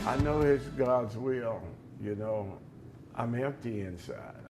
I know it's God's will, I'm empty inside.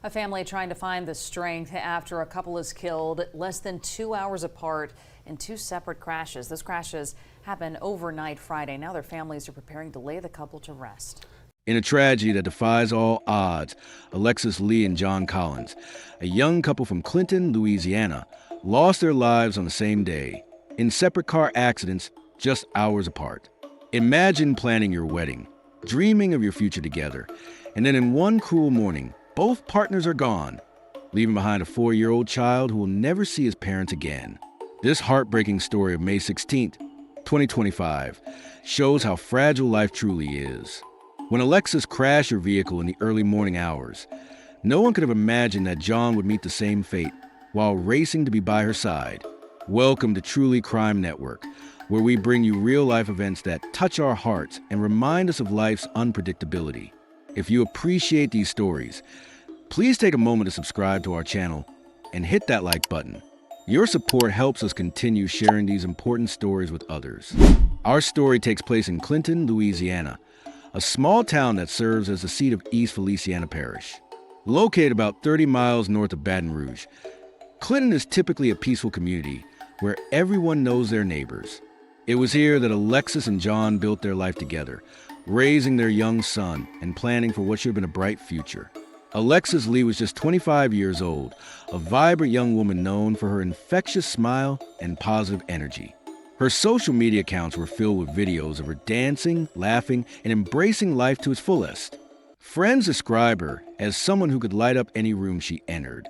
A family trying to find the strength after a couple is killed less than 2 hours apart in two separate crashes. Those crashes happened overnight Friday. Now their families are preparing to lay the couple to rest. In a tragedy that defies all odds, Alexis Lee and John Collins, a young couple from Clinton, Louisiana, lost their lives on the same day in separate car accidents just hours apart. Imagine planning your wedding, dreaming of your future together, and then in one cruel morning, both partners are gone, leaving behind a 4-year-old child who will never see his parents again. This heartbreaking story of May 16th, 2025, shows how fragile life truly is. When Alexis crashed her vehicle in the early morning hours, no one could have imagined that John would meet the same fate while racing to be by her side. Welcome to Truly Crime Network, where we bring you real-life events that touch our hearts and remind us of life's unpredictability. If you appreciate these stories, please take a moment to subscribe to our channel and hit that like button. Your support helps us continue sharing these important stories with others. Our story takes place in Clinton, Louisiana, a small town that serves as the seat of East Feliciana Parish. Located about 30 miles north of Baton Rouge, Clinton is typically a peaceful community where everyone knows their neighbors. It was here that Alexis and John built their life together, raising their young son and planning for what should have been a bright future. Alexis Lee was just 25 years old, a vibrant young woman known for her infectious smile and positive energy. Her social media accounts were filled with videos of her dancing, laughing, and embracing life to its fullest. Friends describe her as someone who could light up any room she entered.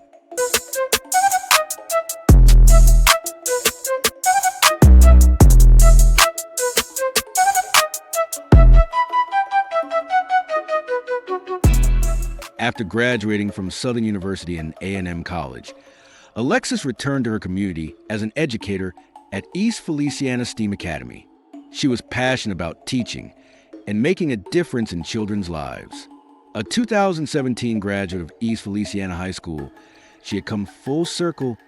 After graduating from Southern University and A&M College, Alexis returned to her community as an educator at East Feliciana STEAM Academy. She was passionate about teaching and making a difference in children's lives. A 2017 graduate of East Feliciana High School, she had come full circle,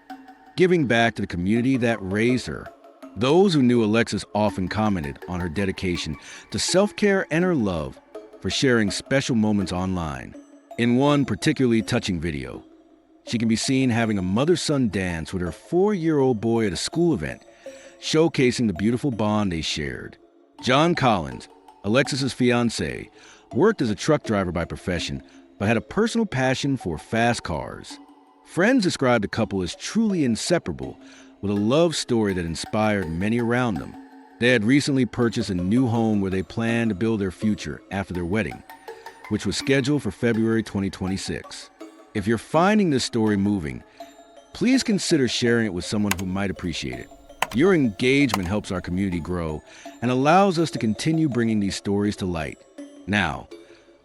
giving back to the community that raised her. Those who knew Alexis often commented on her dedication to self-care and her love for sharing special moments online. In one particularly touching video, she can be seen having a mother-son dance with her 4-year-old boy at a school event, showcasing the beautiful bond they shared. John Collins, Alexis's fiancé, worked as a truck driver by profession, but had a personal passion for fast cars. Friends described the couple as truly inseparable, with a love story that inspired many around them. They had recently purchased a new home where they planned to build their future after their wedding, which was scheduled for February 2026. If you're finding this story moving, please consider sharing it with someone who might appreciate it. Your engagement helps our community grow and allows us to continue bringing these stories to light. Now,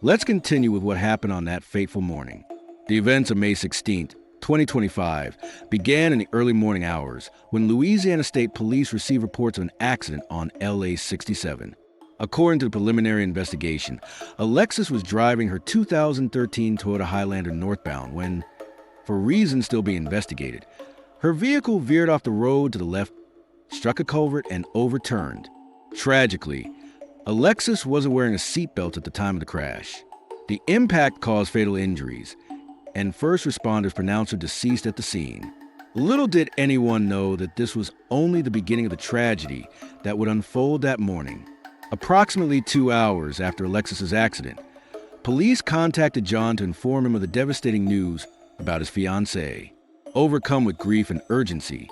let's continue with what happened on that fateful morning. The events of May 16th, 2025 began in the early morning hours when Louisiana State Police received reports of an accident on LA 67. According to the preliminary investigation, Alexis was driving her 2013 Toyota Highlander northbound when, for reasons still being investigated, her vehicle veered off the road to the left, struck a culvert, and overturned. Tragically, Alexis wasn't wearing a seatbelt at the time of the crash. The impact caused fatal injuries, and first responders pronounced her deceased at the scene. Little did anyone know that this was only the beginning of the tragedy that would unfold that morning. Approximately 2 hours after Alexis's accident, police contacted John to inform him of the devastating news about his fiancée. Overcome with grief and urgency,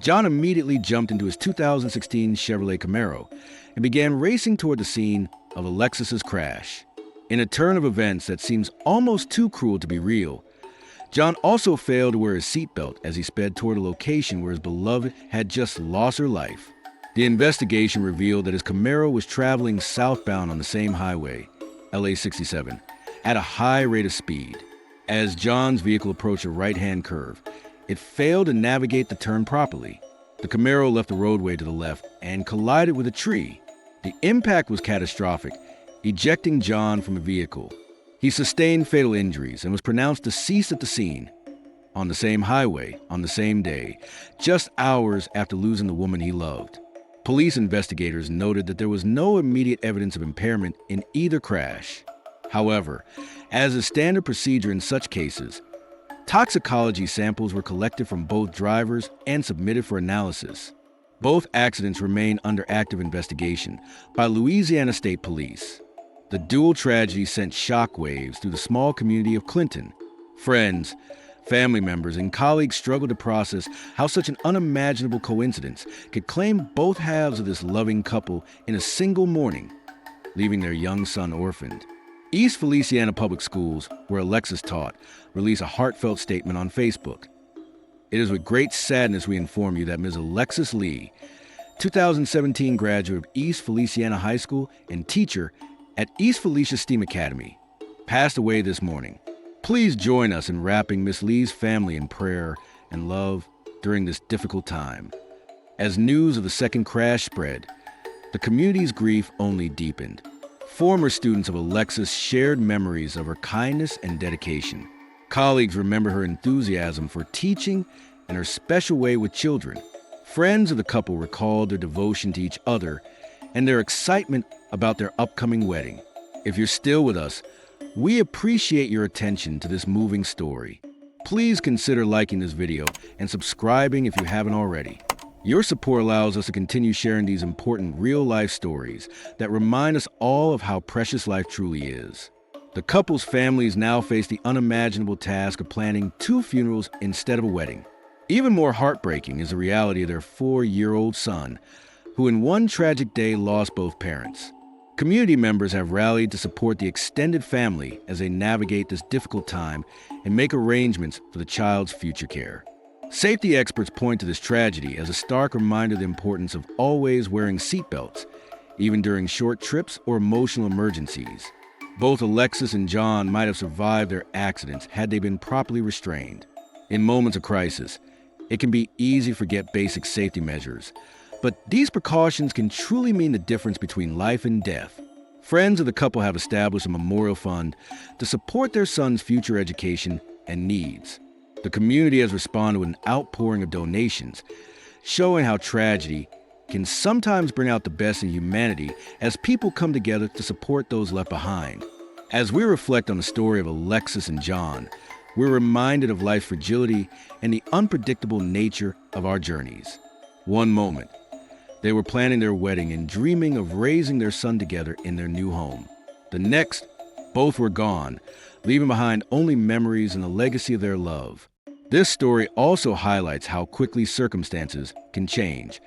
John immediately jumped into his 2016 Chevrolet Camaro and began racing toward the scene of Alexis's crash. In a turn of events that seems almost too cruel to be real, John also failed to wear his seatbelt as he sped toward a location where his beloved had just lost her life. The investigation revealed that his Camaro was traveling southbound on the same highway, LA 67, at a high rate of speed. As John's vehicle approached a right-hand curve, it failed to navigate the turn properly. The Camaro left the roadway to the left and collided with a tree. The impact was catastrophic, ejecting John from the vehicle. He sustained fatal injuries and was pronounced deceased at the scene, on the same highway, on the same day, just hours after losing the woman he loved. Police investigators noted that there was no immediate evidence of impairment in either crash. However, as is standard procedure in such cases, toxicology samples were collected from both drivers and submitted for analysis. Both accidents remain under active investigation by Louisiana State Police. The dual tragedy sent shockwaves through the small community of Clinton. Friends, family members, and colleagues struggled to process how such an unimaginable coincidence could claim both halves of this loving couple in a single morning, leaving their young son orphaned. East Feliciana Public Schools, where Alexis taught, released a heartfelt statement on Facebook. It is with great sadness we inform you that Ms. Alexis Lee, 2017 graduate of East Feliciana High School and teacher at East Felicia STEAM Academy, passed away this morning. Please join us in wrapping Ms. Lee's family in prayer and love during this difficult time. As news of the second crash spread, the community's grief only deepened. Former students of Alexis shared memories of her kindness and dedication. Colleagues remember her enthusiasm for teaching and her special way with children. Friends of the couple recalled their devotion to each other and their excitement about their upcoming wedding. If you're still with us, we appreciate your attention to this moving story. Please consider liking this video and subscribing if you haven't already. Your support allows us to continue sharing these important real-life stories that remind us all of how precious life truly is. The couple's families now face the unimaginable task of planning 2 funerals instead of a wedding. Even more heartbreaking is the reality of their 4-year-old son, who in one tragic day lost both parents. Community members have rallied to support the extended family as they navigate this difficult time and make arrangements for the child's future care. Safety experts point to this tragedy as a stark reminder of the importance of always wearing seatbelts, even during short trips or emotional emergencies. Both Alexis and John might have survived their accidents had they been properly restrained. In moments of crisis, it can be easy to forget basic safety measures, but these precautions can truly mean the difference between life and death. Friends of the couple have established a memorial fund to support their son's future education and needs. The community has responded with an outpouring of donations, showing how tragedy can sometimes bring out the best in humanity as people come together to support those left behind. As we reflect on the story of Alexis and John, we're reminded of life's fragility and the unpredictable nature of our journeys. One moment, they were planning their wedding and dreaming of raising their son together in their new home. The next, both were gone, leaving behind only memories and the legacy of their love. This story also highlights how quickly circumstances can change,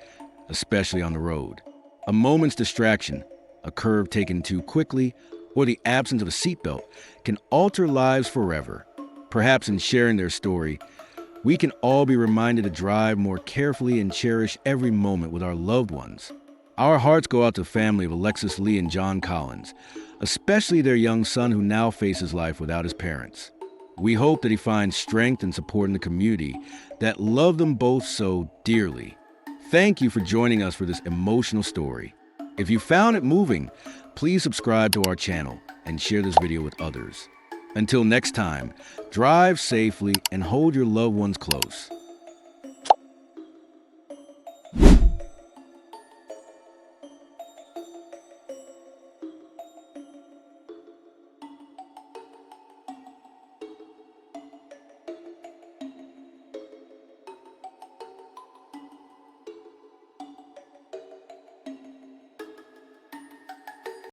especially on the road. A moment's distraction, a curve taken too quickly, or the absence of a seatbelt can alter lives forever. Perhaps in sharing their story, we can all be reminded to drive more carefully and cherish every moment with our loved ones. Our hearts go out to the family of Alexis Lee and John Collins, especially their young son who now faces life without his parents. We hope that he finds strength and support in the community that love them both so dearly. Thank you for joining us for this emotional story. If you found it moving, please subscribe to our channel and share this video with others. Until next time, drive safely and hold your loved ones close.